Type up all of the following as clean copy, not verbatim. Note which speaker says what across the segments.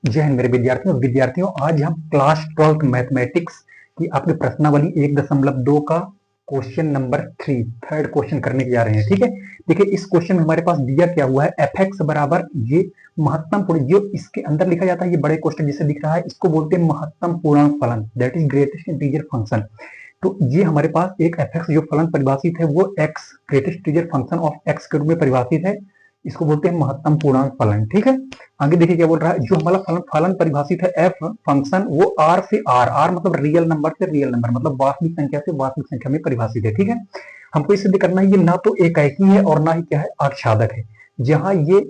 Speaker 1: जय हिंद मेरे विद्यार्थियों, आज हम क्लास 12th मैथमेटिक्स की आपकी प्रश्नावली 1.2 का क्वेश्चन नंबर 3 थर्ड क्वेश्चन करने जा रहे हैं। ठीक है, देखिए इस क्वेश्चन में हमारे पास दिया क्या हुआ है, एफ एक्स बराबर ये महत्तम पूर्ण, जो इसके अंदर लिखा जाता है, ये बड़े क्वेश्चन जिसे दिख रहा है, इसको बोलते हैं महत्तम पूर्णांक फलन, that is greatest integer function. तो ये हमारे पास एक एफ एक्स जो फलन परिभाषित है वो x greatest integer function of x के रूप में परिभाषित है, इसको बोलते हैं महत्तम पूर्णांक फलन। ठीक है, आगे देखिए क्या बोल रहा है, जो हमारा फलन परिभाषित है एफ फंक्शन, वो आर से आर मतलब रियल नंबर से रियल नंबर, मतलब वास्तविक संख्या से वास्तविक संख्या में परिभाषित है। ठीक है, हमको इसे सिद्ध करना है, ये ना तो एकाएकी है और ना ही क्या है आच्छादक है। जहां ये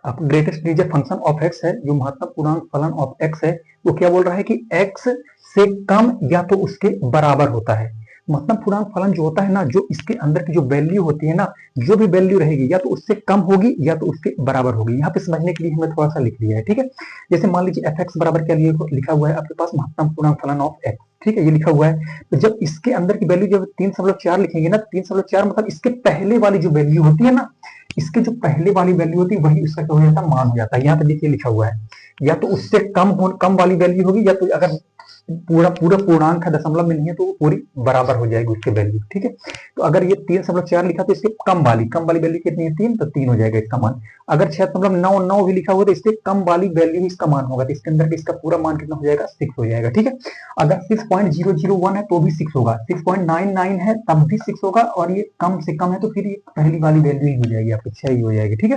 Speaker 1: greatest integer function of x है, जो महत्तम पूर्णांक फलन ऑफ एक्स है, वो क्या बोल रहा है कि एक्स से कम या तो उसके बराबर होता है। महत्तम पूर्णांक फलन जो होता है ना, जो इसके अंदर की जो वैल्यू होती है ना, जो भी वैल्यू रहेगी या तो उससे कम होगी या तो उसके बराबर होगी। यहाँ पे समझने के लिए हमने थोड़ा सा लिख लिया है। ठीक है, जैसे मान लीजिए एफ एक्स बराबर क्या लिखा हुआ है आपके पास, महत्तम पूर्णांक फलन ऑफ एक्स। ठीक है, ये लिखा हुआ है। तो जब इसके अंदर की वैल्यू जब 3.4 लिखेंगे ना, 3.4 मतलब इसके पहले वाली जो वैल्यू होती है ना, इसके जो पहले वाली वैल्यू होती है वही उसका क्या हो जाता है, मान हो जाता है। यहाँ पे देखिए लिखा हुआ है, या तो उससे कम वाली वैल्यू होगी, या तो अगर पूरा पूर्णांक है, दशमलव में नहीं है, तो वो पूरी बराबर हो जाएगी उसकी वैल्यू। ठीक है, तो अगर ये 3.4 लिखा तो इसके कम वाली वैल्यू कितनी है, 3, तो 3 हो जाएगा इसका मान। अगर 6.99 भी लिखा हुआ तो इसके कम वाली वैल्यू इसका मान होगा, तो इसके अंदर इसका पूरा मान कितना हो जाएगा, 6 हो जाएगा। ठीक है, अगर 6.001 है तो भी 6 होगा, 6.99 है तब भी 6 होगा, और ये कम से कम है तो फिर ये पहली वाली वैल्यू ही हो जाएगी, आपकी 6 ही हो जाएगी। ठीक है,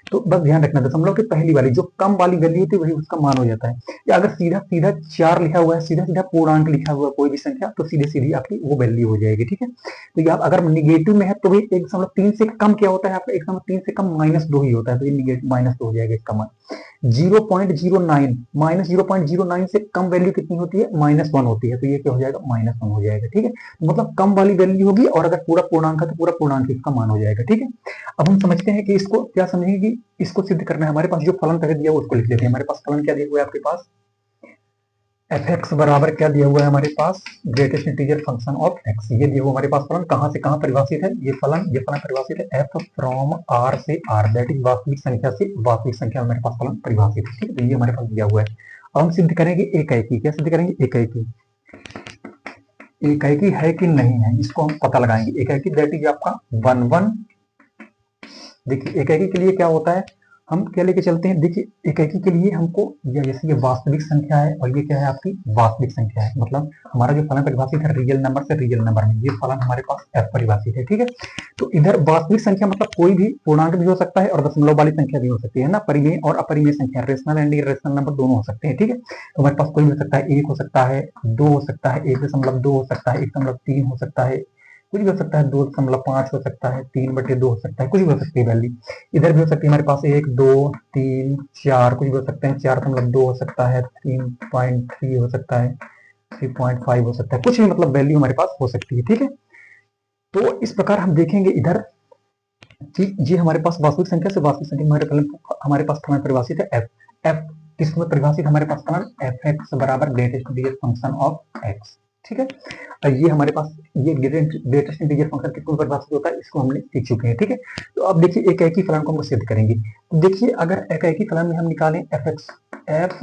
Speaker 1: तो बस ध्यान रखना, दशमलव की पहली वाली जो कम वाली वैल्यू होती है वही उसका मान हो जाता है। या अगर सीधा 4 लिखा हुआ है, सीधा पूर्णांक लिखा हुआ है कोई भी संख्या, तो सीधी आपकी वो वैल्यू हो जाएगी। ठीक है, तो ये अगर निगेटिव में है तो भी 1.3 से कम क्या होता है आपका, 1.3 से कम -2 ही होता है, तो ये निगेटिव -2 हो जाएगा इसका मान। 0.09 -0.09 से कम वैल्यू कितनी होती है, -1 होती है, तो ये क्या हो जाएगा, -1 हो जाएगा। ठीक है, मतलब कम वाली वैल्यू होगी, और अगर पूरा पूर्णांक है तो पूरा पूर्णांक इसका मान हो जाएगा। ठीक है, अब हम समझते हैं कि इसको क्या समझेंगे कि इसको सिद्ध करना है। हमारे पास जो फलन पहले दिया उसको लिख लेते हैं। हमारे पास फलन क्या दिया हुआ है आपके पास, एफ एक्स बराबर क्या दिया हुआ है हमारे पास, greatest integer function of x. ये दिया हुआ हमारे पास फलन कहां से कहां परिभाषित है, ये फलन परिभाषित है एफ फ्रॉम आर से आर, दैट इज वास्तविक संख्या से वास्तविक संख्या में हमारे पास फलन परिभाषित है। ठीक है, तो ये हमारे पास दिया हुआ है। अब हम सिद्ध करेंगे एकाएकी। क्या सिद्ध करेंगे, एकाएकी है कि नहीं है, इसको हम पता लगाएंगे। एकाएकी दैट इज आपका 1 1। देखिए एकाएकी के लिए क्या होता है, हम क्या लेके चलते हैं, देखिए एकाएकी के लिए हमको जैसे ये वास्तविक संख्या है और ये क्या है आपकी वास्तविक संख्या है, मतलब हमारा जो फलन परिभाषित है रियल नंबर से रियल नंबर में, ये फलन हमारे पास एफ परिभाषित है। ठीक है, तो इधर वास्तविक संख्या मतलब कोई भी पूर्णांक भी हो सकता है और दशमलव वाली संख्या भी हो सकती है ना, परिमेय और अपरिमेय संख्या, रेशनल एंड इरेशनल नंबर दोनों हो सकते हैं। ठीक है, तो हमारे पास कोई भी हो सकता है, 1 हो सकता है, 2 हो सकता है, 1.2 हो सकता है, 1.3 हो सकता है, कुछ भी हो सकता है, 2.5 हो सकता है, 3/2 हो सकता है, कुछ भी हो सकती है वैल्यू। इधर भी हो सकती है हमारे पास 1 2 3 4, कुछ भी हो सकते हैं, 4.2 हो सकता है, 3.3 हो सकता है, 3.5 हो सकता है, कुछ भी मतलब वैल्यू हमारे पास हो सकती है। ठीक है, तो इस प्रकार हम देखेंगे इधर कि ये हमारे पास वास्तविक संख्या से वास्तविक संख्या हमारे पास फलन परिभाषित है एफ। एफ किसमें परिभाषित हमारे पास फलन, एफ एक्स बराबर greatest integer function of x. ठीक है, ये हमारे पास ये ग्रेटेस्ट इंटीजर फंक्शन किसमें परिभाषित होता है, इसको हमने सीख चुके हैं। ठीक है, तो अब देखिए एकाएकी फलन को हम सिद्ध करेंगे। तो देखिए अगर एकाएकी फलन में हम निकालें एफ एक्स, एफ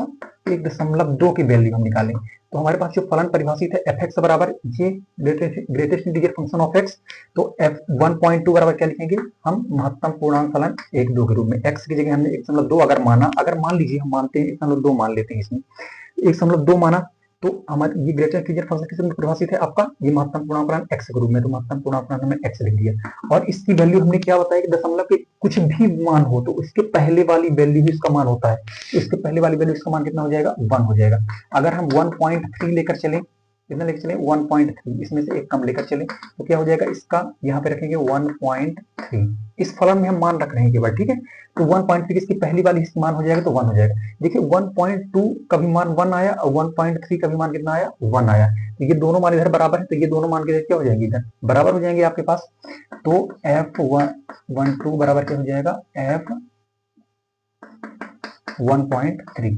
Speaker 1: 1.2 की वैल्यू हम निकालें, तो हमारे पास जो फलन परिभाषित है एफ एक्स बराबर ये greatest integer function of x, तो एफ 1.2 बराबर क्या लिखेंगे हम, महत्तम पूर्णांक फलन 1.2 के रूप में। एक्स की जगह हमने 1.2 अगर माना, अगर मान लीजिए हम मानते हैं 1.2 मान लेते हैं, इसमें 1.2 माना, तो हमारे ये ग्रेटेस्ट इंटीजर फंक्शन किस रूप में परिभाषित है आपका, ये महत्तम पूर्णांक फलन एक्स के रूप में, तो महत्तम पूर्णांक फलन हमने एक्स लिख दिया। और इसकी वैल्यू हमने क्या बताया कि दशमलव के कुछ भी मान हो तो उसके पहले वाली वैल्यू ही इसका मान होता है, तो इसके पहले वाली वैल्यू इसका मान कितना हो जाएगा, 1 हो जाएगा। अगर हम 1.3 लेकर चलें, कितना लेकर चले, 1.3, इसमें से एक कम लेकर चले तो क्या हो जाएगा, इसका यहाँ पे रखेंगे 1.3। इस फलन में हम मान रख रहे हैं केवल। ठीक है, तो 1.3 इसकी पहली वाली मान हो जाएगा तो 1 हो जाएगा। देखिए 1.2 का भी मान 1 आया और 1.3 का भी मान कितना आया, 1 आया, तो ये दोनों मान इधर बराबर है, तो ये दोनों मान के क्या हो जाएंगे, इधर बराबर हो जाएंगे आपके पास। तो F1 बराबर क्या हो जाएगा, F 1.3,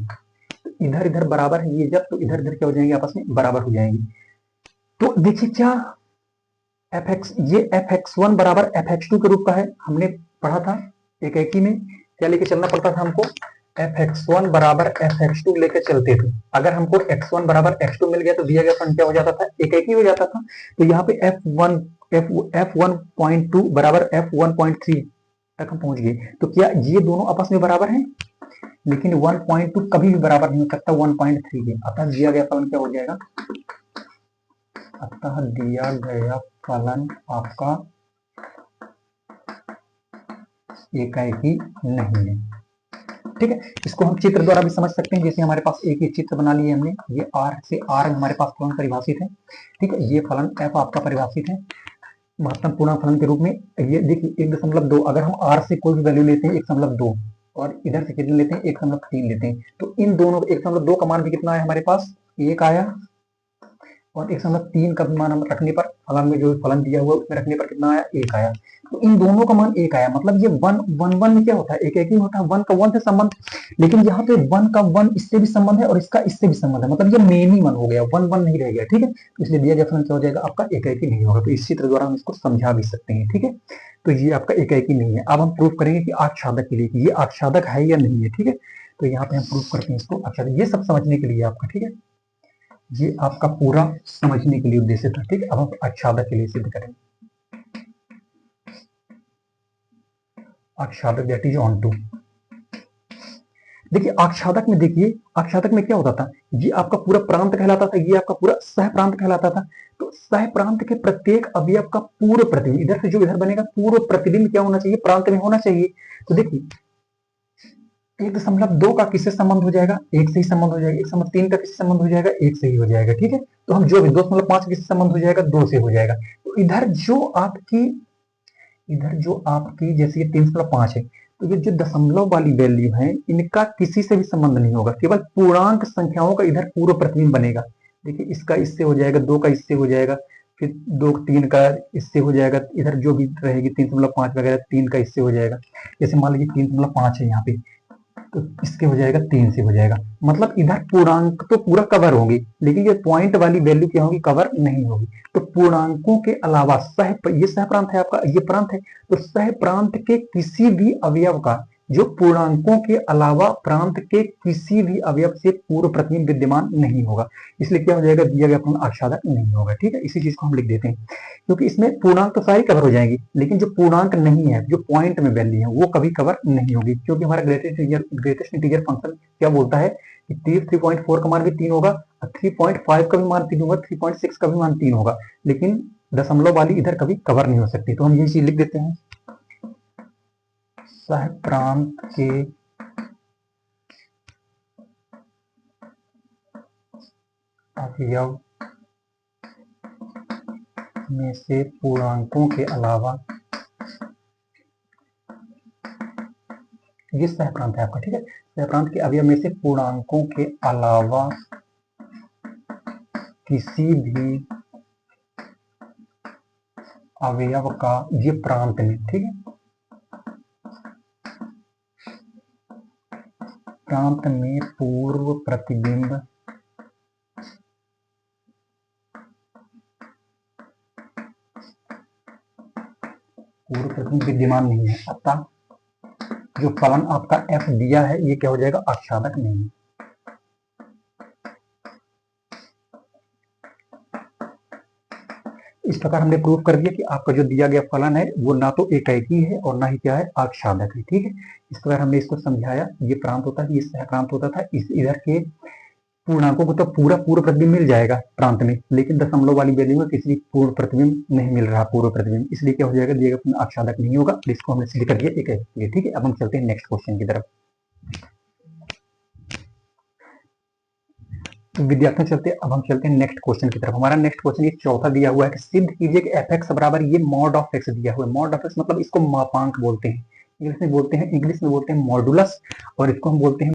Speaker 1: इधर इधर बराबर है ये, जब तो इधर इधर क्या हो जाएंगे, आपस में बराबर हो जाएंगे। तो देखिए क्या एफ एक्स, ये एफ एक्स1 बराबर एफ एक्स2 के रूप का है, हमने पढ़ा था एकाएकी में क्या लेके चलना पड़ता था हमको, fx1 बराबर fx2 लेके चलते थे, अगर हमको x1 बराबर x2 मिल गया तो दिया गया फलन क्या हो जाता था, एक ही हो जाता था। तो यहाँ पे f1.2 बराबर f1.3 तक हम पहुंच गए। तो क्या ये दोनों आपस में बराबर हैं? लेकिन 1.2 कभी भी बराबर नहीं हो सकता 1.3 के। अतः दिया गया फलन क्या हो जाएगा, अतः दिया गया फलन आपका एकाएकी नहीं है। ठीक है, इसको हम चित्र द्वारा भी समझ सकते हैं। जैसे हमारे पास एक ही चित्र बना लिया हमने, ये r से r हमारे पास फलन परिभाषित है। ठीक है, ये फलन f आपका परिभाषित है महत्तम पूर्णांक फलन के रूप में। ये देखिए 1.2, अगर हम r से कोई भी वैल्यू लेते हैं 1.2 और इधर से कितने लेते हैं 1.3 लेते हैं, तो इन दोनों 1.2 का मान भी कितना आया हमारे पास, 1 आया, और 1.3 का मान हम रखने पर फलन में जो फलन दिया हुआ उसमें रखने पर कितना आया, 1 आया। तो इन दोनों का मान 1 आया, मतलब ये 1 में क्या होता है, एक ही होता है, 1 का 1 से संबंध। लेकिन यहाँ पे 1 का 1 इससे भी संबंध है और इसका इससे भी संबंध है, मतलब ये मेन ही 1 हो गया, 1 नहीं रह गया। ठीक है, इसलिए दिया गया फलन क्या हो जाएगा आपका एकाएकी नहीं होगा। तो इस चित्र द्वारा हम इसको समझा भी सकते हैं। ठीक है, तो ये आपका एकाएकी नहीं है। अब हम प्रूव करेंगे कि आच्छादक के लिए कि ये आच्छादक है या नहीं है। ठीक है, तो यहाँ पे हम प्रूव करते हैं इसको आच्छादक। ये सब समझने के लिए आपका, ठीक है, ये आपका पूरा समझने के लिए उद्देश्य था। ठीक है, अब हम आच्छादक के लिए सिद्ध करेंगे। आच्छादक दैट इज ऑन टू। देखिए आच्छादक में, देखिए आच्छादक में क्या होता था, ये आपका पूरा प्रांत कहलाता था, ये आपका पूरा सह प्रांत कहलाता था। तो सह प्रांत के प्रत्येक अवयव का पूर्व प्रतिबिंब, इधर से जो इधर बनेगा पूर्व प्रतिबिंब क्या होना चाहिए, प्रांत में होना चाहिए। तो देखिए 1.2 का किससे संबंध हो जाएगा, 1 से ही संबंध हो जाएगा। 1.3 का किससे संबंध हो जाएगा, 1 से ही हो जाएगा। ठीक है, तो हम जो भी 2.5 किससे संबंध हो जाएगा, 2 से हो जाएगा। तो इधर जो आपकी जैसे ये 3.5 है, तो ये जो दशमलव वाली वैल्यू है इनका किसी से भी संबंध नहीं होगा, केवल पूर्णांक संख्याओं का इधर पूर्व प्रतिबिंब बनेगा। देखिए इसका इससे हो जाएगा, 2 का इससे हो जाएगा, फिर 2 3 का इससे हो जाएगा, इधर जो भी रहेगी 3.5 वगैरह 3 का इससे हो जाएगा। जैसे मान लीजिए 3.5 है यहाँ पे, तो इसके हो जाएगा 3 से हो जाएगा। मतलब इधर पूर्णांक तो पूरा कवर होंगे, लेकिन ये पॉइंट वाली वैल्यू क्या होगी, कवर नहीं होगी। तो पूर्णांकों के अलावा ये सह प्रांत है आपका, ये प्रांत है, तो सह प्रांत के किसी भी अवयव का जो पूर्णांकों के अलावा प्रांत के किसी भी अवयव से पूर्व प्रतिबिंब विद्यमान नहीं होगा। इसलिए क्या हो जाएगा, दिया गया फलन आच्छादक नहीं होगा। ठीक है, इसी चीज को हम लिख देते हैं, क्योंकि इसमें पूर्णांक तो सारी कवर हो जाएंगी, लेकिन जो पूर्णांक नहीं है, जो पॉइंट में वैल्यू है, वो कभी कवर नहीं होगी। क्योंकि हमारा ग्रेटेस्ट इंटीजर फंक्शन क्या बोलता है कि 3.4 का मान भी 3 होगा, 3.5 का भी मान 3 होगा, 3.6 का भी मान 3 होगा, लेकिन दशमलव वाली इधर कभी कवर नहीं हो सकती। तो हम यही चीज लिख देते हैं, सह प्रांत के अवयव में से पूर्णांकों के अलावा, ये सह प्रांत है आपका। ठीक है, सह प्रांत के अवयव में से पूर्णांकों के अलावा किसी भी अवयव का ये प्रांत में, ठीक है, प्रांत में पूर्व प्रतिबिंब विद्यमान नहीं है। अतः जो फलन आपका f दिया है ये क्या हो जाएगा, आच्छादक नहीं है। इस प्रकार हमने प्रूव कर दिया कि आपका जो दिया गया फलन है वो ना तो एकाएकी है और ना ही क्या है, आच्छादक है। ठीक है, इस प्रकार हमने इसको समझाया। ये प्रांत होता है, ये सह प्रांत होता था। इस इधर के पूर्णांकों को तो पूरा पूर्व प्रतिबिंब मिल जाएगा प्रांत में, लेकिन दशमलव वाली वैल्यू में किसी पूर्व प्रतिबिंब नहीं मिल रहा, पूर्व प्रतिबिंब, इसलिए क्या हो जाएगा, दिया गया आच्छादक नहीं होगा। इसको हमने सिद्ध कर दिया एकाएकी। ठीक है, अब हम चलते हैं नेक्स्ट क्वेश्चन की तरफ। विद्यार्थियों चलते अब हम चलते हैं नेक्स्ट क्वेश्चन की तरफ। हमारा नेक्स्ट क्वेश्चन ये चौथा दिया हुआ है कि सिद्ध कीजिए कि f(x) बराबर ये मॉड ऑफ x दिया हुआ है। मॉड ऑफ x मतलब इसको मापांक बोलते हैं, इंग्लिश में बोलते हैं मॉडुलस, और इसको हम बोलते हैं